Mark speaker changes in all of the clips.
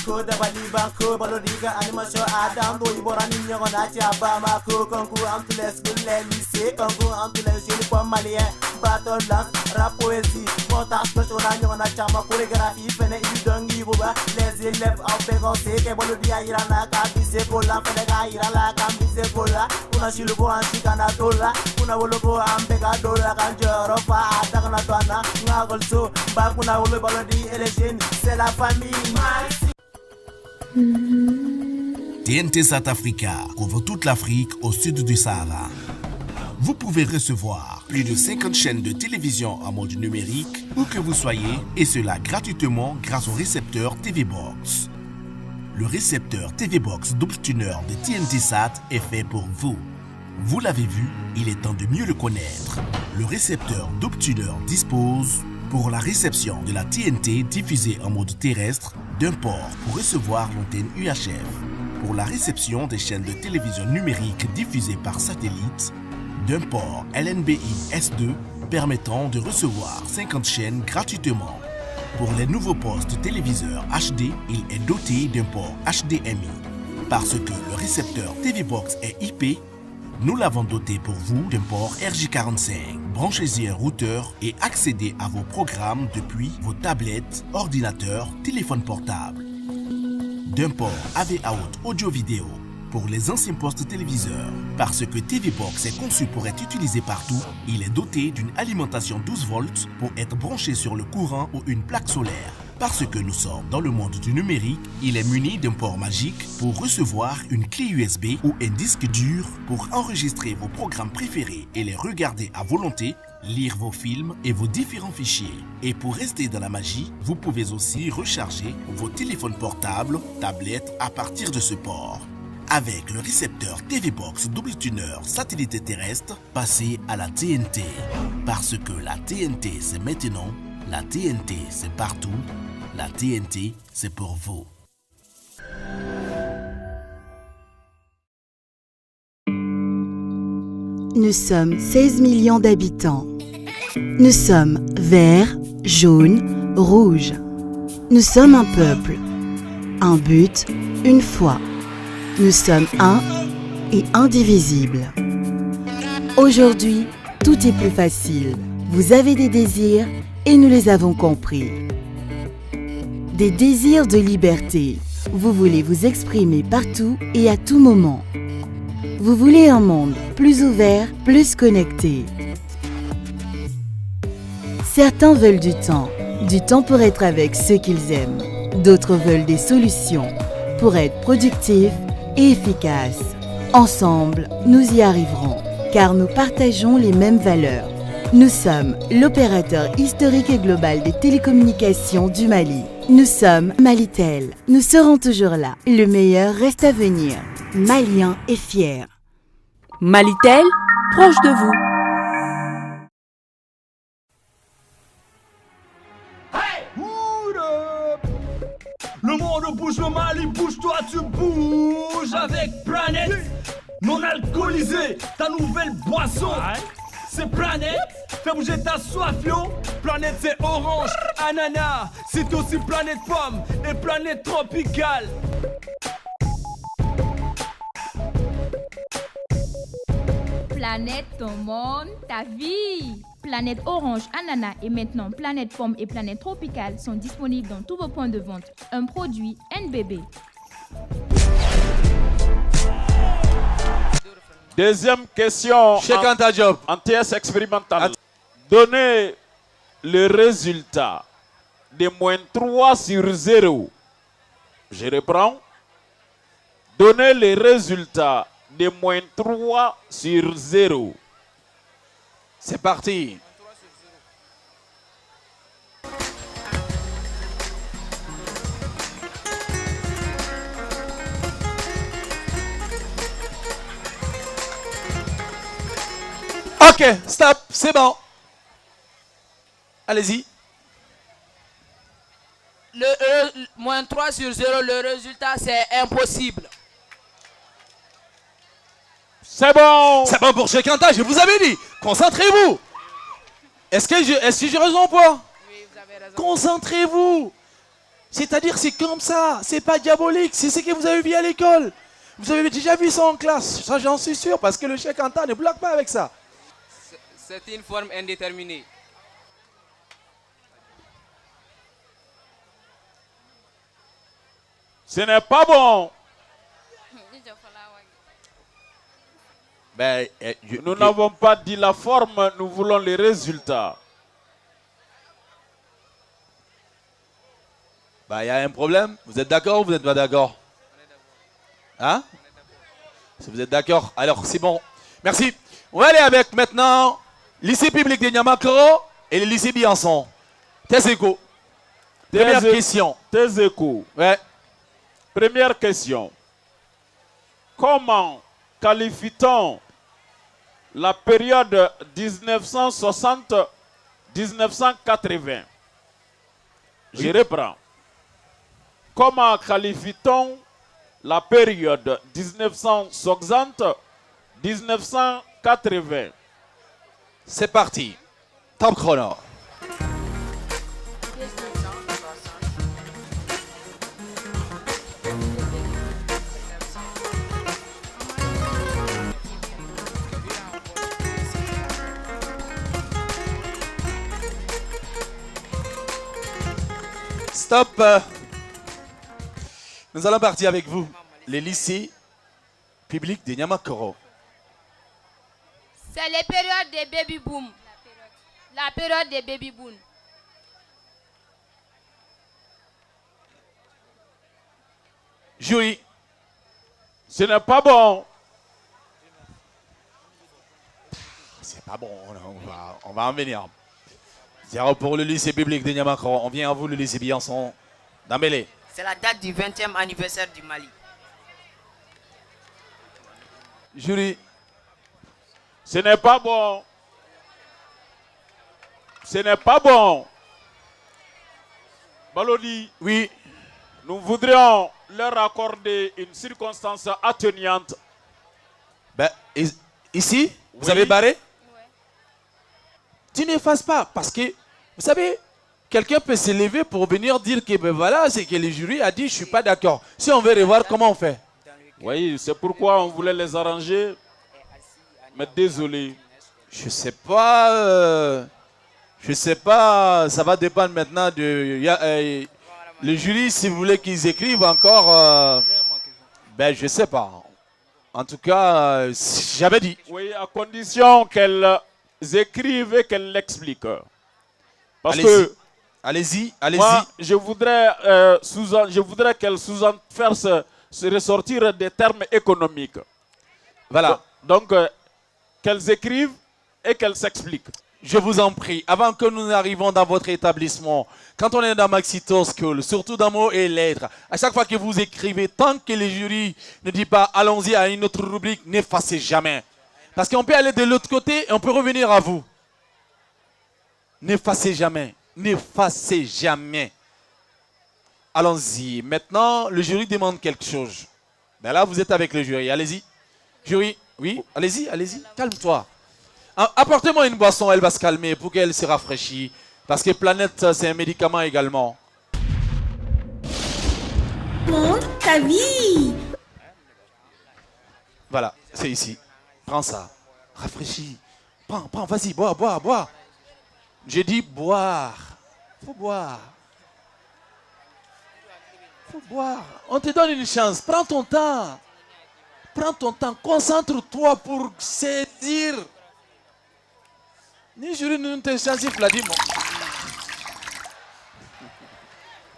Speaker 1: Bamako, Dabali Banko, Balodiga, Animation, Adam, Do Iborani, Yonacha, Bamako, Congo, Antules, Gulé, Lycée, Congo, Antules, Uniforme Malien, Battle Dance, Rap Poésie, Montage, Personal, Yonacha, Chorégraphie, Fene, Idongi, Boba, les élèves en pégoncé, Kebolodia, Irana, Kabise, Kola, Fenega, Irala, Kabise, Kola, Una Shilubo, Antikana, Tola, Una Wolobo, Ambega, Dola, Kanjoro, Adakana, Dwana, Nagolso, Bakuna, Wolo, Balodi, et les jeunes, c'est la famille.
Speaker 2: TNT South Africa couvre toute l'Afrique au sud du Sahara. Vous pouvez recevoir plus de 50 chaînes de télévision en mode numérique où que vous soyez, et cela gratuitement grâce au récepteur TV Box. Le récepteur TV Box double tuner de TNT Sat est fait pour vous. Vous l'avez vu, il est temps de mieux le connaître. Le récepteur double tuner dispose pour la réception de la TNT diffusée en mode terrestre d'un port pour recevoir l'antenne UHF. Pour la réception des chaînes de télévision numérique diffusées par satellite, d'un port LNBI S2 permettant de recevoir 50 chaînes gratuitement. Pour les nouveaux postes téléviseurs HD, il est doté d'un port HDMI. Parce que le récepteur TV Box est IP, nous l'avons doté pour vous d'un port RJ45. Branchez-y un routeur et accédez à vos programmes depuis vos tablettes, ordinateurs, téléphones portables. D'un port AV Out audio-vidéo pour les anciens postes téléviseurs. Parce que TV Box est conçu pour être utilisé partout, il est doté d'une alimentation 12 volts pour être branché sur le courant ou une plaque solaire. Parce que nous sommes dans le monde du numérique, il est muni d'un port magique pour recevoir une clé USB ou un disque dur pour enregistrer vos programmes préférés et les regarder à volonté, lire vos films et vos différents fichiers. Et pour rester dans la magie, vous pouvez aussi recharger vos téléphones portables, tablettes à partir de ce port. Avec le récepteur TV Box double tuner satellite terrestre, passez à la TNT. Parce que la TNT c'est maintenant, la TNT c'est partout, la TNT c'est pour vous.
Speaker 3: Nous sommes 16 millions d'habitants. Nous sommes verts, jaunes, rouges. Nous sommes un peuple, un but, une foi. Nous sommes un et indivisibles. Aujourd'hui, tout est plus facile. Vous avez des désirs et nous les avons compris. Des désirs de liberté. Vous voulez vous exprimer partout et à tout moment. Vous voulez un monde plus ouvert, plus connecté. Certains veulent du temps pour être avec ceux qu'ils aiment. D'autres veulent des solutions pour être productifs et efficaces. Ensemble, nous y arriverons, car nous partageons les mêmes valeurs. Nous sommes l'opérateur historique et global des télécommunications du Mali. Nous sommes Malitel. Nous serons toujours là. Le meilleur reste à venir. Malien est fier.
Speaker 4: Malitel, proche de vous.
Speaker 5: Le monde bouge, le Mali bouge, toi tu bouges avec Planète non alcoolisé, ta nouvelle boisson. C'est Planète, fais bouger ta soif yo. Planète c'est orange, ananas, c'est aussi Planète pomme et Planète tropicale.
Speaker 6: Planète, ton monde, ta vie. Planète Orange, Ananas et maintenant Planète Pomme et Planète Tropicale sont disponibles dans tous vos points de vente. Un produit NBB.
Speaker 7: Deuxième question. En TS expérimental. Donnez le résultat de moins 3 sur 0. Je reprends. Donnez le résultat de moins 3 sur 0.
Speaker 8: C'est parti. Ok, stop, c'est bon. Allez-y.
Speaker 9: Moins 3 sur 0, le résultat c'est impossible.
Speaker 7: C'est bon.
Speaker 8: C'est bon pour chacun, je vous avais dit. Concentrez-vous. Est-ce que j'ai raison ou pas?
Speaker 9: Oui, vous avez raison.
Speaker 8: Concentrez-vous. C'est-à-dire, c'est comme ça. C'est pas diabolique. C'est ce que vous avez vu à l'école. Vous avez déjà vu ça en classe. Ça, j'en suis sûr, parce que le Cheikh Anta ne bloque pas avec ça.
Speaker 9: C'est une forme indéterminée.
Speaker 7: Ce n'est pas bon.
Speaker 8: Ben,
Speaker 7: nous n'avons pas dit la forme, nous voulons les résultats.
Speaker 8: Bah, il y a un problème. Vous êtes d'accord ou vous n'êtes pas d'accord? Hein? Si vous êtes d'accord, alors c'est bon. Merci. On va aller avec maintenant lycée public de Niamakoro et le lycée Biançon. Teseko. Première question.
Speaker 7: Teseko.
Speaker 8: Ouais.
Speaker 7: Première question. Comment qualifie-t-on la période 1960-1980? Je reprends. Comment qualifie-t-on la période 1960-1980?
Speaker 8: C'est parti. Top chrono. Stop. Nous allons partir avec vous. Les lycées publics de Niamakoro.
Speaker 10: C'est les périodes des baby boom. La période des baby boom.
Speaker 8: Jury.
Speaker 7: Ce n'est pas bon.
Speaker 8: C'est pas bon. On va en venir. 0 pour le lycée public de Niamakoro. On vient à vous, le lycée Biançon d'Ambélé.
Speaker 11: C'est la date du 20e anniversaire du Mali.
Speaker 8: Jury.
Speaker 7: Ce n'est pas bon. Ce n'est pas bon. Balodi.
Speaker 8: Oui.
Speaker 7: Nous voudrions leur accorder une circonstance atténuante.
Speaker 8: Ben, ici, vous avez barré? Tu n'effaces pas, parce que, vous savez, quelqu'un peut se lever pour venir dire que, ben voilà, c'est que le jury a dit, je ne suis pas d'accord. Si on veut revoir, comment on fait?
Speaker 7: Oui, c'est pourquoi on voulait les arranger. Mais désolé.
Speaker 8: Je sais pas, ça va dépendre maintenant de... le jury, si vous voulez qu'ils écrivent encore, ben je sais pas. En tout cas, j'avais dit.
Speaker 7: Oui, à condition qu'elles écrivent et qu'elles l'expliquent. Parce que...
Speaker 8: Allez-y.
Speaker 7: Moi, je voudrais qu'elles fassent se ressortir des termes économiques.
Speaker 8: Voilà.
Speaker 7: Donc, qu'elles écrivent et qu'elles s'expliquent.
Speaker 8: Je vous en prie, avant que nous n'arrivions dans votre établissement, quand on est dans Maxitor School, surtout dans mots et lettres, à chaque fois que vous écrivez, tant que le jury ne dit pas allons-y à une autre rubrique, n'effacez jamais. Parce qu'on peut aller de l'autre côté et on peut revenir à vous. N'effacez jamais. N'effacez jamais. Allons-y. Maintenant, le jury demande quelque chose. Ben là, vous êtes avec le jury. Allez-y. Jury, oui, allez-y. Calme-toi. Apportez-moi une boisson, elle va se calmer pour qu'elle se rafraîchisse. Parce que Planète, c'est un médicament également.
Speaker 12: Monde, ta vie.
Speaker 8: Voilà, c'est ici. Prends ça. Rafraîchis. Prends, vas-y, bois. J'ai dit boire. Faut boire. On te donne une chance. Prends ton temps. Concentre-toi pour saisir. Ni jury ne te change la dit.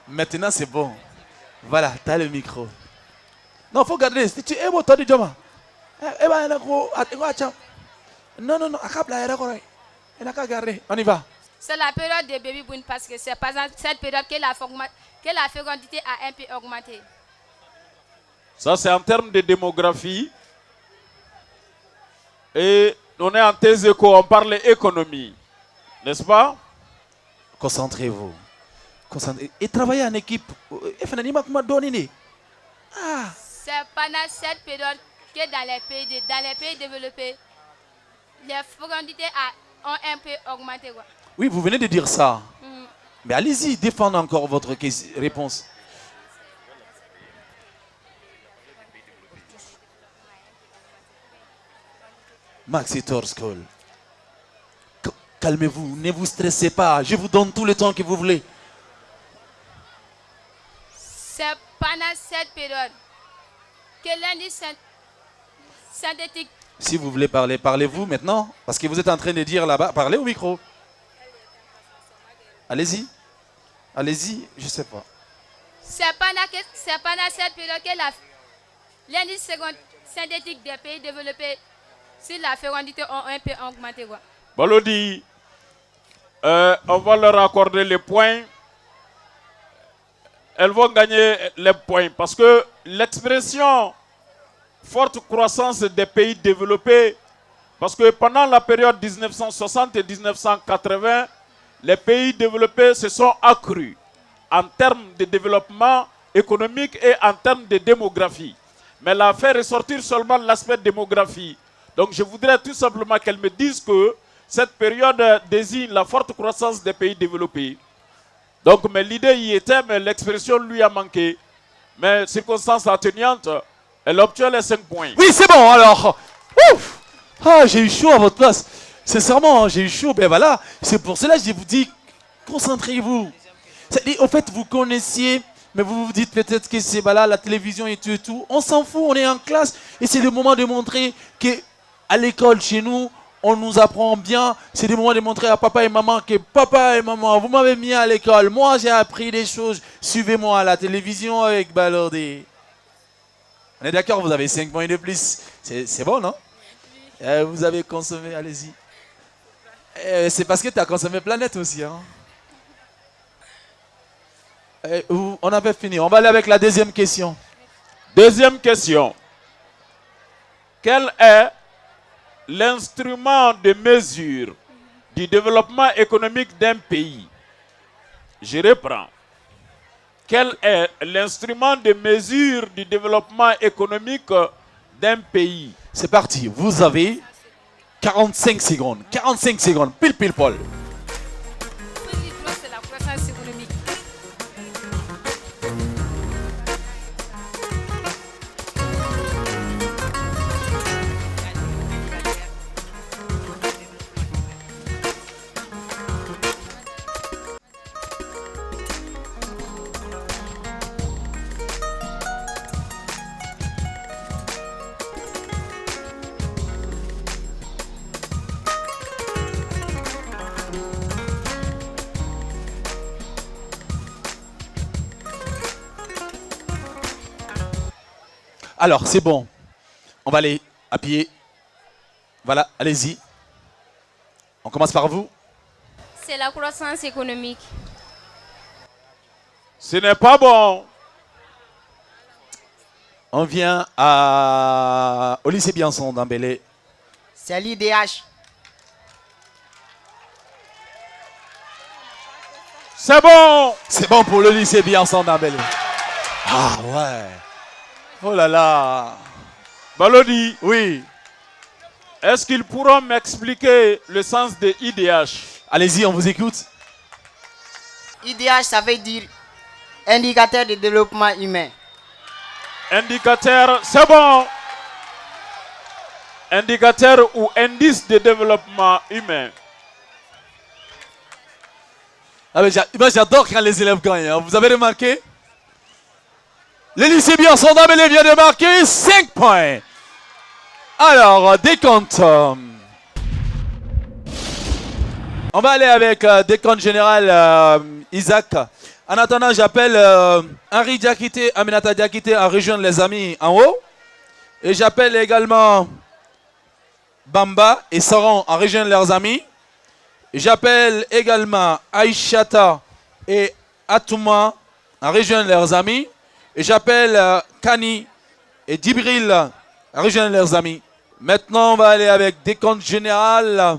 Speaker 8: Maintenant c'est bon. Voilà, tu as le micro. Non, faut garder. Si tu es beau, tu dis Joma. Non, on y va.
Speaker 10: C'est la période des baby boom parce que c'est pas cette période que la fécondité a un peu augmenté.
Speaker 7: Ça, c'est en termes de démographie. Et on est en Teseko, on parle économie. N'est-ce pas?
Speaker 8: Concentrez-vous. Et travaillez en équipe.
Speaker 10: C'est pendant cette période que dans les pays développés, les fécondités ont un peu augmenté. Quoi.
Speaker 8: Oui, vous venez de dire ça. Mais allez-y, défendez encore votre réponse. Maxi School. Calmez-vous, ne vous stressez pas. Je vous donne tout le temps que vous voulez.
Speaker 10: C'est pendant cette période que l'indice synthétique.
Speaker 8: Si vous voulez parler, parlez-vous maintenant. Parce que vous êtes en train de dire là-bas. Parlez au micro. Allez-y. Allez-y, je ne sais pas.
Speaker 10: C'est pendant cette période que l'indice synthétique des pays développés sur la fécondité ont un peu augmenté.
Speaker 7: Balodi, on va leur accorder les points. Elles vont gagner les points parce que l'expression forte croissance des pays développés, parce que pendant la période 1960 et 1980, les pays développés se sont accrus en termes de développement économique et en termes de démographie. Mais elle a fait ressortir seulement l'aspect démographie. Donc je voudrais tout simplement qu'elle me dise que cette période désigne la forte croissance des pays développés. Donc mais l'idée y était, mais l'expression lui a manqué. Mais circonstance atténuante, elle obtient les 5 points.
Speaker 8: Oui, c'est bon alors. Ouf. Ah, j'ai eu chaud à votre place. Sincèrement, j'ai eu chaud. Ben voilà, c'est pour cela que je vous dis, concentrez-vous. Au fait, vous connaissiez, mais vous vous dites peut-être que c'est voilà, la télévision et tout et tout. On s'en fout, on est en classe. Et c'est le moment de montrer qu'à l'école, chez nous, on nous apprend bien. C'est le moment de montrer à papa et maman que papa et maman, vous m'avez mis à l'école. Moi, j'ai appris des choses. Suivez-moi à la télévision avec Balordi. On est d'accord, vous avez 5 points de plus. C'est bon, non? Vous avez consommé, allez-y. C'est parce que tu as consommé Planète aussi. Hein? On avait fini. On va aller avec la deuxième question.
Speaker 7: Deuxième question. Quel est l'instrument de mesure du développement économique d'un pays? Je reprends. Quel est l'instrument de mesure du développement économique d'un pays?
Speaker 8: C'est parti. Vous avez 45 secondes. 45 secondes. Pile, pile, Paul.
Speaker 10: C'est la croissance économique.
Speaker 8: Alors, c'est bon. On va aller à pied. Voilà, allez-y. On commence par vous.
Speaker 10: C'est la croissance économique.
Speaker 7: Ce n'est pas bon.
Speaker 8: On vient au lycée Biançon d'Ambélé.
Speaker 11: C'est l'IDH.
Speaker 7: C'est bon.
Speaker 8: C'est bon pour le lycée Biançon d'Ambélé. Ah ouais. Oh là là.
Speaker 7: Balodi.
Speaker 8: Oui.
Speaker 7: Est-ce qu'ils pourront m'expliquer le sens de IDH?
Speaker 8: Allez-y, on vous écoute.
Speaker 11: IDH, ça veut dire indicateur de développement humain.
Speaker 7: Indicateur, c'est bon. Indicateur ou indice de développement humain.
Speaker 8: Ah mais moi j'adore quand les élèves gagnent. Hein. Vous avez remarqué? Le lycée Biançon d'Ambélé vient de marquer 5 points. Alors, décompte. On va aller avec décompte général Isaac. En attendant, j'appelle Henri Diakité, Aminata Diakité à rejoindre les amis en haut. Et j'appelle également Bamba et Saron à rejoindre leurs amis. J'appelle également Aïchata et Atouma à rejoindre leurs amis. Et j'appelle Kani et Dibril à rejoindre leurs amis. Maintenant, on va aller avec décompte général.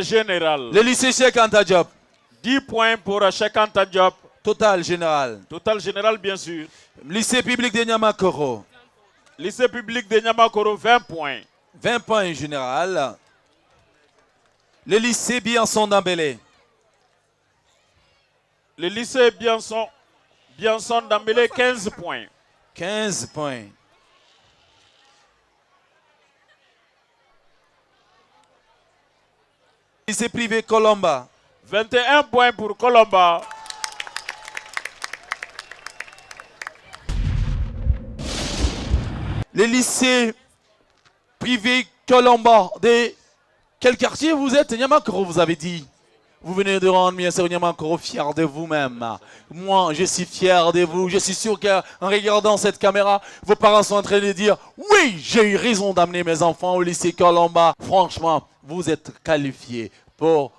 Speaker 7: Général.
Speaker 8: Le lycée Cheikh Anta Diop.
Speaker 7: 10 points pour Cheikh Anta Diop.
Speaker 8: Total général.
Speaker 7: Total général, bien sûr.
Speaker 8: Lycée public de Niamakoro.
Speaker 7: Lycée public de Niamakoro, 20 points.
Speaker 8: 20 points général. Le lycée Bianson d'Ambélé.
Speaker 7: Le lycée Bianson d'Ambélé, 15 points.
Speaker 8: 15 points. Lycée privé Colomba.
Speaker 7: 21 points pour Colomba.
Speaker 8: Le lycée privé Colomba. De quel quartier vous êtes? Niamakoro, vous avez dit. Vous venez de rendre bien sûr Niamakoro fier de vous-même. Moi, je suis fier de vous. Je suis sûr qu'en regardant cette caméra, vos parents sont en train de dire « Oui, j'ai eu raison d'amener mes enfants au lycée Colomba. » Franchement, vous êtes qualifiés pour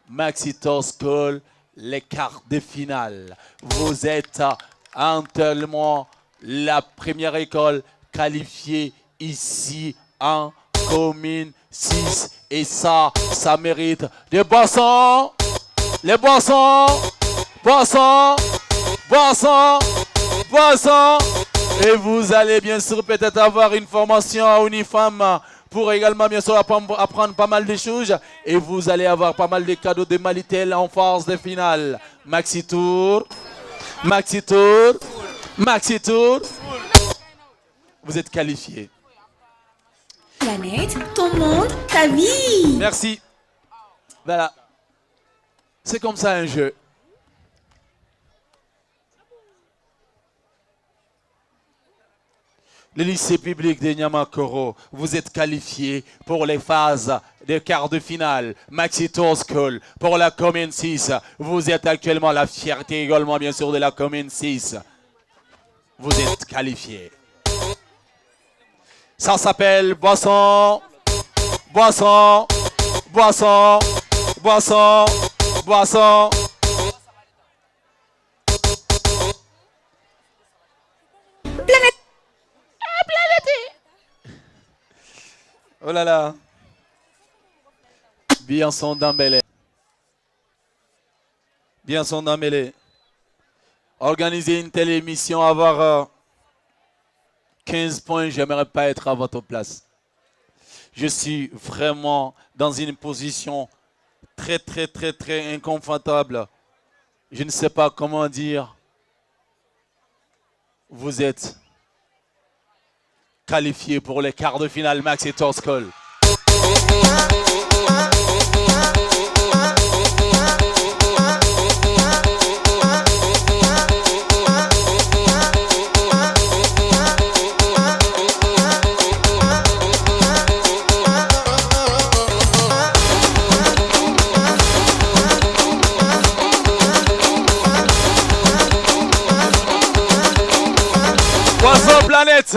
Speaker 8: Maxitor School, les quarts de finale. Vous êtes actuellement la première école qualifiée ici en commune 6. Et ça mérite des boissons. Les boissons. Boissons. Boissons. Boissons. Et vous allez bien sûr peut-être avoir une formation à Unifam pour également bien sûr apprendre pas mal de choses. Et vous allez avoir pas mal de cadeaux de Malitel en phase de finale. Maxi Tour. Maxi Tour. Maxi Tour. Vous êtes qualifiés.
Speaker 12: Planète, ton monde, ta vie.
Speaker 8: Merci. Voilà. C'est comme ça un jeu. Le lycée public de Niamakoro, vous êtes qualifiés pour les phases de quart de finale. Maxi Tour School pour la commune 6. Vous êtes actuellement la fierté également bien sûr de la commune 6. Vous êtes qualifiés. Ça s'appelle boisson, boisson, boisson, boisson, boisson.
Speaker 12: Planète.
Speaker 8: Oh là là. Bianson d'Ambélé. Bianson d'Ambélé. Organiser une telle émission, avoir 15 points, j'aimerais pas être à votre place. Je suis vraiment dans une position très inconfortable. Je ne sais pas comment dire. Vous êtes qualifiés pour les quarts de finale Maxi Tour School. Boisson Planète.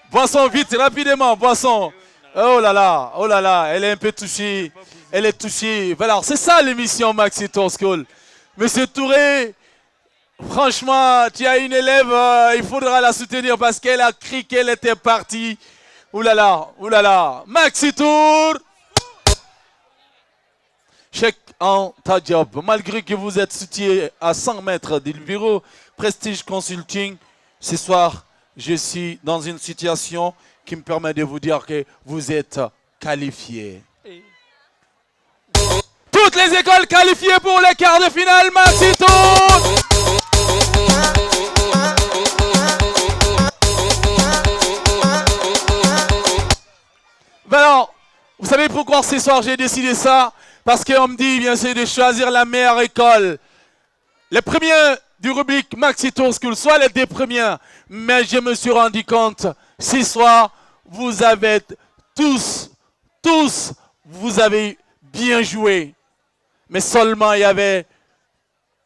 Speaker 8: Boisson vite, rapidement, boisson. Oh là là, elle est un peu touchée. Elle est touchée. Voilà, c'est ça l'émission Maxi Tour School. Monsieur Touré, franchement, tu as une élève, il faudra la soutenir parce qu'elle a crié qu'elle était partie. Oh là là, Maxi Tour. Check en ta job. Malgré que vous êtes situé à 100 mètres du bureau Prestige Consulting, ce soir, je suis dans une situation qui me permet de vous dire que vous êtes qualifiés. Toutes les écoles qualifiées pour les quarts de finale Maxi Tour. Alors, vous savez pourquoi ce soir j'ai décidé ça? Parce qu'on me dit bien sûr de choisir la meilleure école. Les premiers du rubrique Maxi Tour School, soit les deux premiers. Mais je me suis rendu compte, ce soir, vous avez tous, vous avez bien joué. Mais seulement il y avait,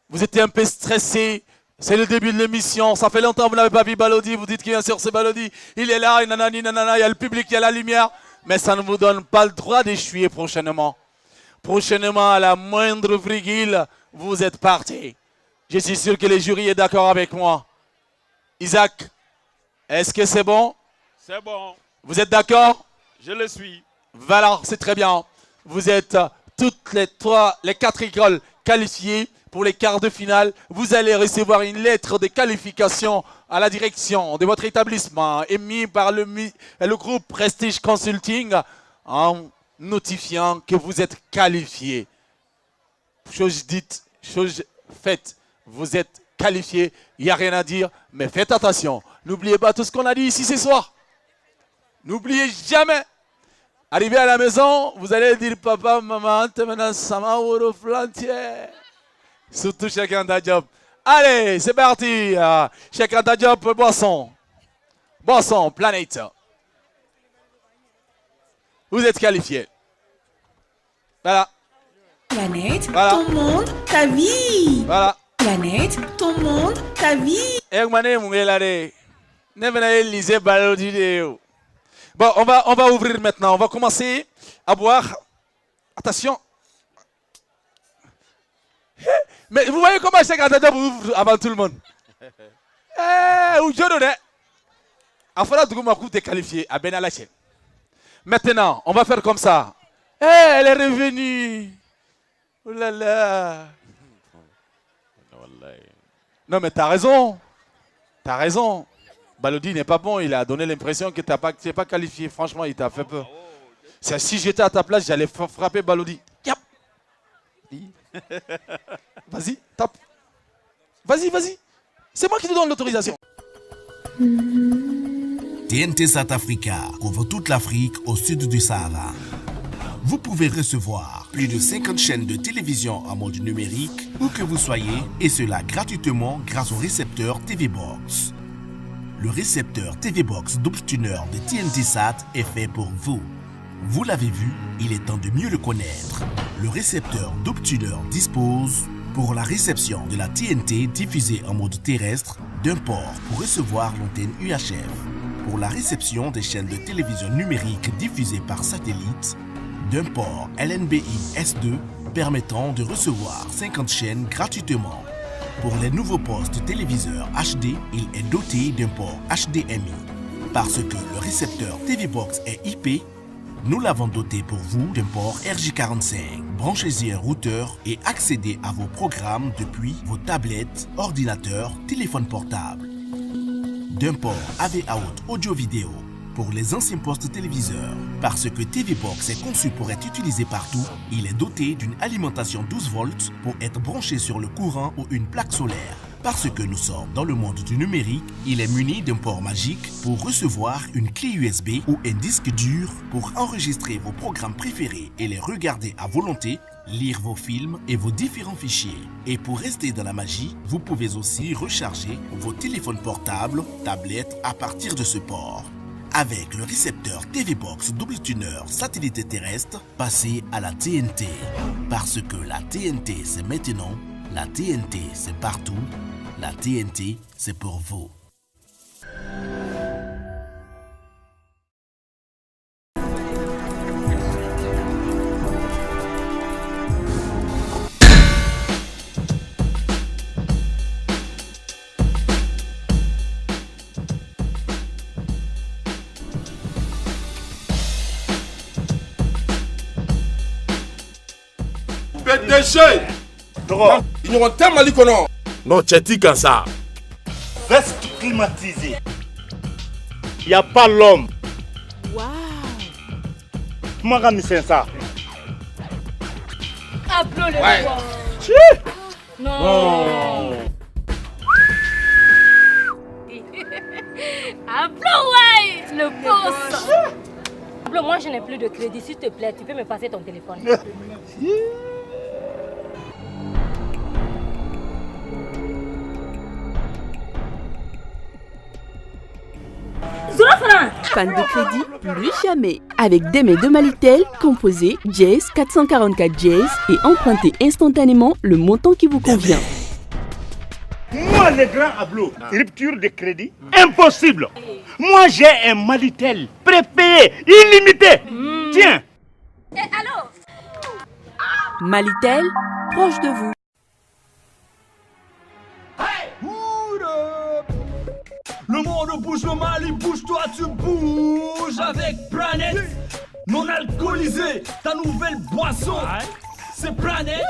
Speaker 8: vous étiez un peu stressé. C'est le début de l'émission. Ça fait longtemps que vous n'avez pas vu Balodi. Vous dites qu'il vient sur ce Balodi. Il est là, nanani, nanana, il y a le public, il y a la lumière. Mais ça ne vous donne pas le droit d'échouer prochainement. Prochainement, à la moindre virgule, vous êtes parti. Je suis sûr que le jury est d'accord avec moi. Isaac, est-ce que c'est bon?
Speaker 7: C'est bon.
Speaker 8: Vous êtes d'accord?
Speaker 7: Je le suis.
Speaker 8: Voilà, c'est très bien. Vous êtes toutes les quatre écoles qualifiées pour les quarts de finale, vous allez recevoir une lettre de qualification à la direction de votre établissement émise par le groupe Prestige Consulting en notifiant que vous êtes qualifié. Chose dite, chose faite. Vous êtes qualifié, il n'y a rien à dire, mais faites attention. N'oubliez pas tout ce qu'on a dit ici ce soir. N'oubliez jamais. Arrivé à la maison, vous allez dire papa, maman, surtout chacun ta job. Allez, c'est parti. Chacun ta job, boisson. Boisson, Planète. Vous êtes qualifié. Voilà.
Speaker 12: Planète,
Speaker 8: voilà.
Speaker 12: Ton monde, ta vie.
Speaker 8: Voilà.
Speaker 12: Planète, ton monde, ta vie.
Speaker 8: Bon, on va ouvrir maintenant. On va commencer à boire. Attention. Mais vous voyez comment chaque candidat ouvre avant tout le monde. Qualifié à Benalaché. Maintenant, on va faire comme ça. Elle est revenue. Oh là là. Non mais t'as raison. T'as raison. Balodi n'est pas bon, il a donné l'impression que tu n'es pas qualifié. Franchement, il t'a fait peur. Si j'étais à ta place, j'allais frapper Balodi. Yep. Vas-y, tape. Vas-y. C'est moi qui te donne l'autorisation.
Speaker 2: TNT South Africa couvre toute l'Afrique au sud du Sahara. Vous pouvez recevoir plus de 50 chaînes de télévision en mode numérique où que vous soyez, et cela gratuitement grâce au récepteur TV Box. Le récepteur TV Box Double Tuner de TNT Sat est fait pour vous. Vous l'avez vu, il est temps de mieux le connaître. Le récepteur Double Tuner dispose, pour la réception de la TNT diffusée en mode terrestre, d'un port pour recevoir l'antenne UHF. Pour la réception des chaînes de télévision numérique diffusées par satellite, d'un port LNBI S2 permettant de recevoir 50 chaînes gratuitement. Pour les nouveaux postes téléviseurs HD, il est doté d'un port HDMI. Parce que le récepteur TV Box est IP, nous l'avons doté pour vous d'un port RJ45. Branchez-y un routeur et accédez à vos programmes depuis vos tablettes, ordinateurs, téléphones portables. D'un port AV Out audio-vidéo pour les anciens postes téléviseurs. Parce que TV Box est conçu pour être utilisé partout, il est doté d'une alimentation 12 volts pour être branché sur le courant ou une plaque solaire. Parce que nous sommes dans le monde du numérique, il est muni d'un port magique pour recevoir une clé USB ou un disque dur pour enregistrer vos programmes préférés et les regarder à volonté, lire vos films et vos différents fichiers. Et pour rester dans la magie, vous pouvez aussi recharger vos téléphones portables, tablettes à partir de ce port. Avec le récepteur TV Box Double Tuner satellite terrestre, passez à la TNT. Parce que la TNT c'est maintenant, la TNT c'est partout, la TNT c'est pour vous.
Speaker 13: PDG ils n'auront tellement dit que non. Non, tu dis comme ça.
Speaker 14: Reste climatisé. Il n'y a pas l'homme.
Speaker 12: Waouh.
Speaker 14: Comment c'est ça?
Speaker 10: Applaudis le
Speaker 14: ouais.
Speaker 10: Non. Applaudis, ouais, le boss.
Speaker 15: Moi je n'ai plus de crédit, s'il te plaît, tu peux me passer ton téléphone.
Speaker 4: Panne de crédit, plus jamais. Avec Deme de Malitel, composez Jazz 444 Jazz et empruntez instantanément le montant qui vous convient.
Speaker 14: Moi, le grand Ablo, rupture de crédit, impossible. Moi, j'ai un Malitel prépayé, illimité. Tiens.
Speaker 10: Allô?
Speaker 4: Malitel, proche de vous.
Speaker 5: Le monde bouge, le Mali bouge, toi tu bouges avec Planète non alcoolisé, ta nouvelle boisson. C'est Planète,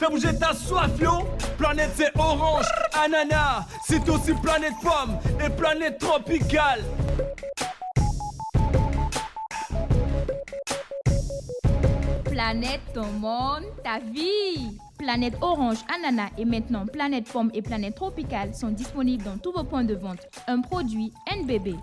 Speaker 5: fais bouger ta soif, yo. Planète c'est orange, ananas, c'est aussi planète pomme et planète tropicale.
Speaker 6: Planète ton monde, ta vie. Planète orange, ananas et maintenant planète pomme et planète tropicale sont disponibles dans tous vos points de vente. Un produit NBB.